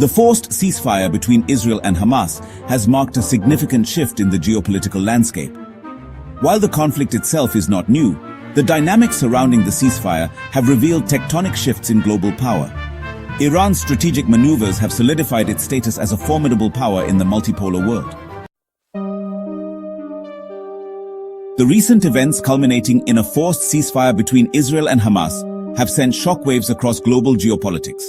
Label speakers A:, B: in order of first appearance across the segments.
A: The forced ceasefire between Israel and Hamas has marked a significant shift in the geopolitical landscape. While the conflict itself is not new, the dynamics surrounding the ceasefire have revealed tectonic shifts in global power. Iran's strategic maneuvers have solidified its status as a formidable power in the multipolar world. The recent events culminating in a forced ceasefire between Israel and Hamas have sent shockwaves across global geopolitics.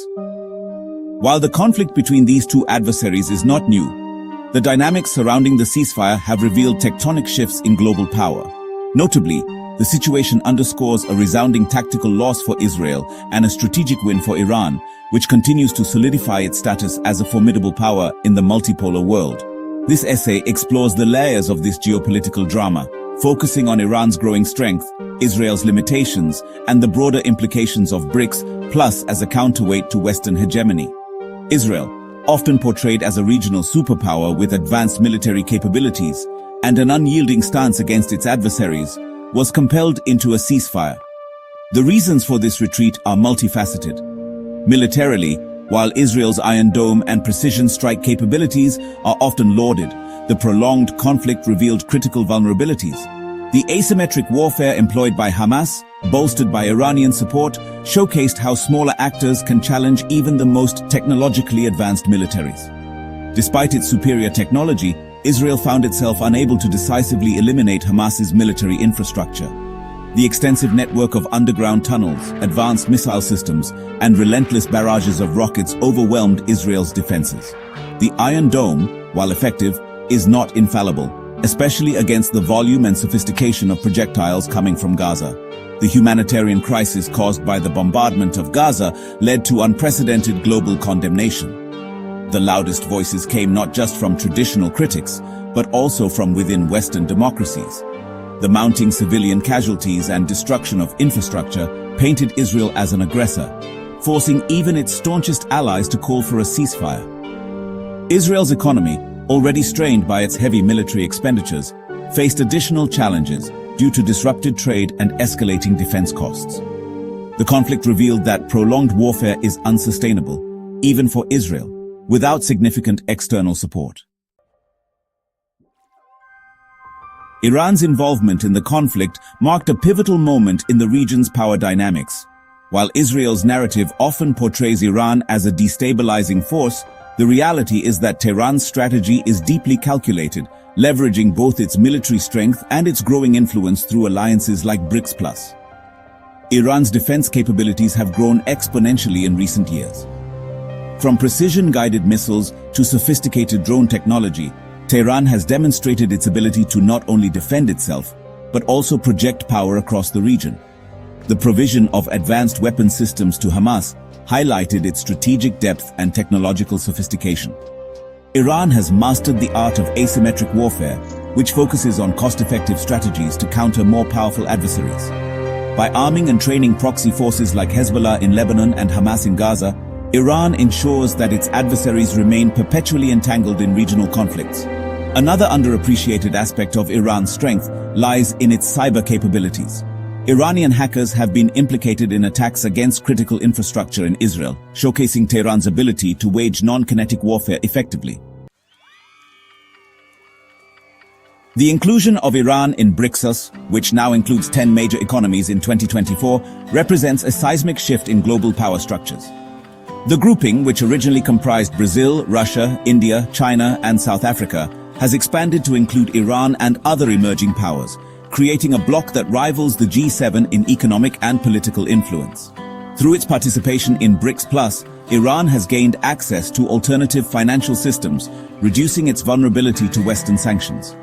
A: While the conflict between these two adversaries is not new, the dynamics surrounding the ceasefire have revealed tectonic shifts in global power. Notably, the situation underscores a resounding tactical loss for Israel and a strategic win for Iran, which continues to solidify its status as a formidable power in the multipolar world. This essay explores the layers of this geopolitical drama, focusing on Iran's growing strength, Israel's limitations, and the broader implications of BRICS plus as a counterweight to Western hegemony. Israel, often portrayed as a regional superpower with advanced military capabilities and an unyielding stance against its adversaries, was compelled into a ceasefire. The reasons for this retreat are multifaceted. Militarily, while Israel's Iron Dome and precision strike capabilities are often lauded, the prolonged conflict revealed critical vulnerabilities. The asymmetric warfare employed by Hamas, bolstered by Iranian support, showcased how smaller actors can challenge even the most technologically advanced militaries. Despite its superior technology, Israel found itself unable to decisively eliminate Hamas's military infrastructure. The extensive network of underground tunnels, advanced missile systems, and relentless barrages of rockets overwhelmed Israel's defenses. The Iron Dome, while effective, is not infallible, especially against the volume and sophistication of projectiles coming from Gaza. The humanitarian crisis caused by the bombardment of Gaza led to unprecedented global condemnation. The loudest voices came not just from traditional critics, but also from within Western democracies. The mounting civilian casualties and destruction of infrastructure painted Israel as an aggressor, forcing even its staunchest allies to call for a ceasefire. Israel's economy, already strained by its heavy military expenditures, faced additional challenges due to disrupted trade and escalating defense costs. The conflict revealed that prolonged warfare is unsustainable, even for Israel, without significant external support. Iran's involvement in the conflict marked a pivotal moment in the region's power dynamics. While Israel's narrative often portrays Iran as a destabilizing force, the reality is that Tehran's strategy is deeply calculated, leveraging both its military strength and its growing influence through alliances like BRICS+. Iran's defense capabilities have grown exponentially in recent years. From precision-guided missiles to sophisticated drone technology, Tehran has demonstrated its ability to not only defend itself, but also project power across the region. The provision of advanced weapon systems to Hamas highlighted its strategic depth and technological sophistication. Iran has mastered the art of asymmetric warfare, which focuses on cost-effective strategies to counter more powerful adversaries. By arming and training proxy forces like Hezbollah in Lebanon and Hamas in Gaza, Iran ensures that its adversaries remain perpetually entangled in regional conflicts. Another underappreciated aspect of Iran's strength lies in its cyber capabilities. Iranian hackers have been implicated in attacks against critical infrastructure in Israel, showcasing Tehran's ability to wage non-kinetic warfare effectively. The inclusion of Iran in BRICS, which now includes 10 major economies in 2024, represents a seismic shift in global power structures. The grouping, which originally comprised Brazil, Russia, India, China, and South Africa, has expanded to include Iran and other emerging powers, creating a bloc that rivals the G7 in economic and political influence. Through its participation in BRICS+, Iran has gained access to alternative financial systems, reducing its vulnerability to Western sanctions.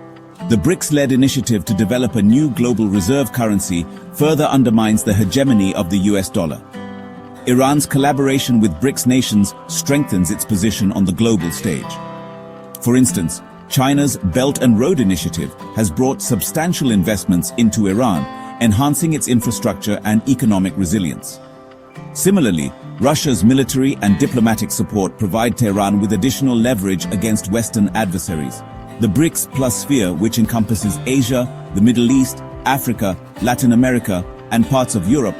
A: The BRICS-led initiative to develop a new global reserve currency further undermines the hegemony of the US dollar. Iran's collaboration with BRICS nations strengthens its position on the global stage. For instance, China's Belt and Road Initiative has brought substantial investments into Iran, enhancing its infrastructure and economic resilience. Similarly, Russia's military and diplomatic support provide Tehran with additional leverage against Western adversaries. The BRICS+ sphere, which encompasses Asia, the Middle East, Africa, Latin America, and parts of Europe,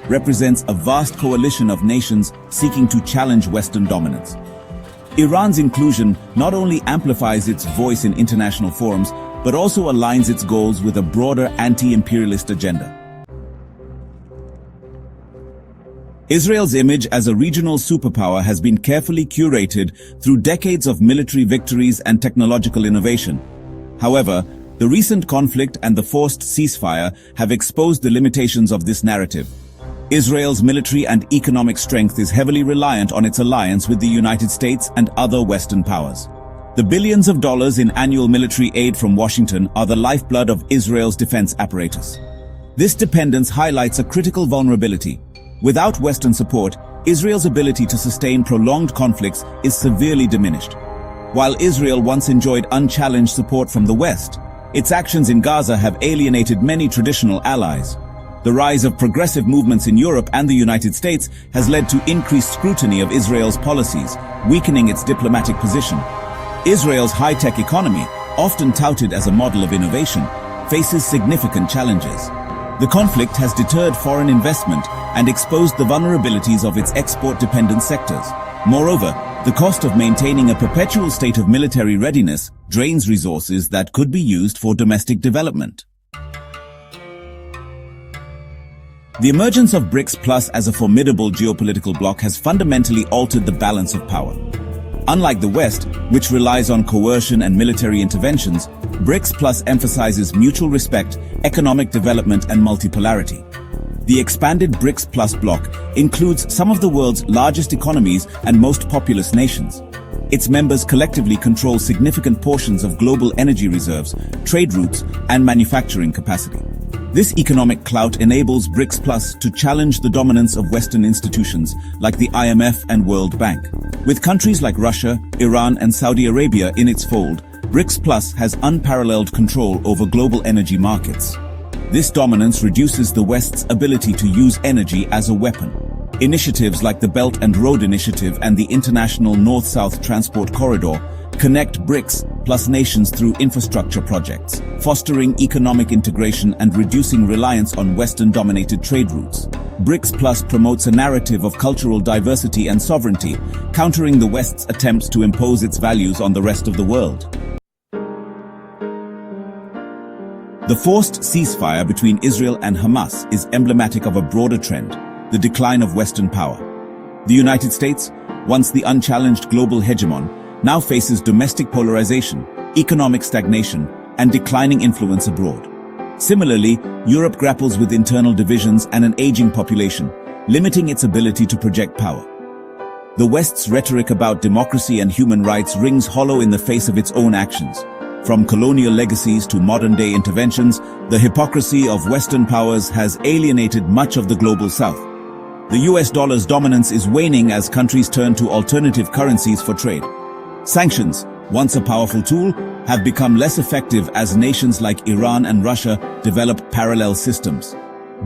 A: represents a vast coalition of nations seeking to challenge Western dominance. Iran's inclusion not only amplifies its voice in international forums, but also aligns its goals with a broader anti-imperialist agenda. Israel's image as a regional superpower has been carefully curated through decades of military victories and technological innovation. However, the recent conflict and the forced ceasefire have exposed the limitations of this narrative. Israel's military and economic strength is heavily reliant on its alliance with the United States and other Western powers. The billions of dollars in annual military aid from Washington are the lifeblood of Israel's defense apparatus. This dependence highlights a critical vulnerability. Without Western support, Israel's ability to sustain prolonged conflicts is severely diminished. While Israel once enjoyed unchallenged support from the West, its actions in Gaza have alienated many traditional allies. The rise of progressive movements in Europe and the United States has led to increased scrutiny of Israel's policies, weakening its diplomatic position. Israel's high-tech economy, often touted as a model of innovation, faces significant challenges. The conflict has deterred foreign investment and exposed the vulnerabilities of its export-dependent sectors. Moreover, the cost of maintaining a perpetual state of military readiness drains resources that could be used for domestic development. The emergence of BRICS Plus as a formidable geopolitical bloc has fundamentally altered the balance of power. Unlike the West, which relies on coercion and military interventions, BRICS Plus emphasizes mutual respect, economic development, and multipolarity. The expanded BRICS Plus bloc includes some of the world's largest economies and most populous nations. Its members collectively control significant portions of global energy reserves, trade routes, and manufacturing capacity. This economic clout enables BRICS Plus to challenge the dominance of Western institutions like the IMF and World Bank. With countries like Russia, Iran, and Saudi Arabia in its fold, BRICS Plus has unparalleled control over global energy markets. This dominance reduces the West's ability to use energy as a weapon. Initiatives like the Belt and Road Initiative and the International North-South Transport Corridor connect BRICS Plus nations through infrastructure projects, fostering economic integration and reducing reliance on Western-dominated trade routes. BRICS Plus promotes a narrative of cultural diversity and sovereignty, countering the West's attempts to impose its values on the rest of the world. The forced ceasefire between Israel and Hamas is emblematic of a broader trend, the decline of Western power. The United States, once the unchallenged global hegemon, now faces domestic polarization, economic stagnation, and declining influence abroad. Similarly, Europe grapples with internal divisions and an aging population, limiting its ability to project power. The West's rhetoric about democracy and human rights rings hollow in the face of its own actions. From colonial legacies to modern-day interventions, the hypocrisy of Western powers has alienated much of the global South. The US dollar's dominance is waning as countries turn to alternative currencies for trade. Sanctions, once a powerful tool, have become less effective as nations like Iran and Russia develop parallel systems.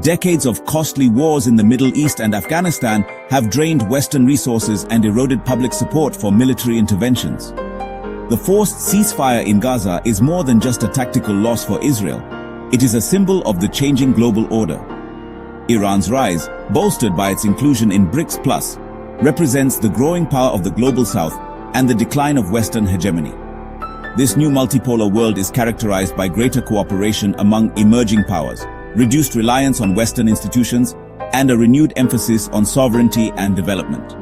A: Decades of costly wars in the Middle East and Afghanistan have drained Western resources and eroded public support for military interventions. The forced ceasefire in Gaza is more than just a tactical loss for Israel. It is a symbol of the changing global order. Iran's rise, bolstered by its inclusion in BRICS Plus, represents the growing power of the global South and the decline of Western hegemony. This new multipolar world is characterized by greater cooperation among emerging powers, reduced reliance on Western institutions, and a renewed emphasis on sovereignty and development.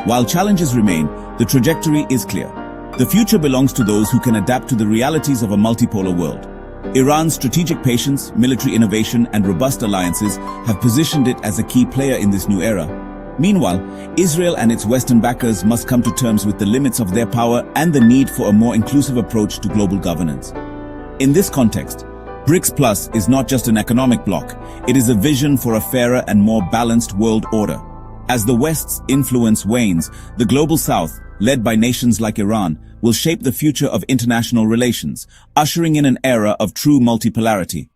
A: While challenges remain, the trajectory is clear. The future belongs to those who can adapt to the realities of a multipolar world. Iran's strategic patience, military innovation, and robust alliances have positioned it as a key player in this new era. Meanwhile, Israel and its Western backers must come to terms with the limits of their power and the need for a more inclusive approach to global governance. In this context, BRICS Plus is not just an economic bloc, it is a vision for a fairer and more balanced world order. As the West's influence wanes, the global South, led by nations like Iran, will shape the future of international relations, ushering in an era of true multipolarity.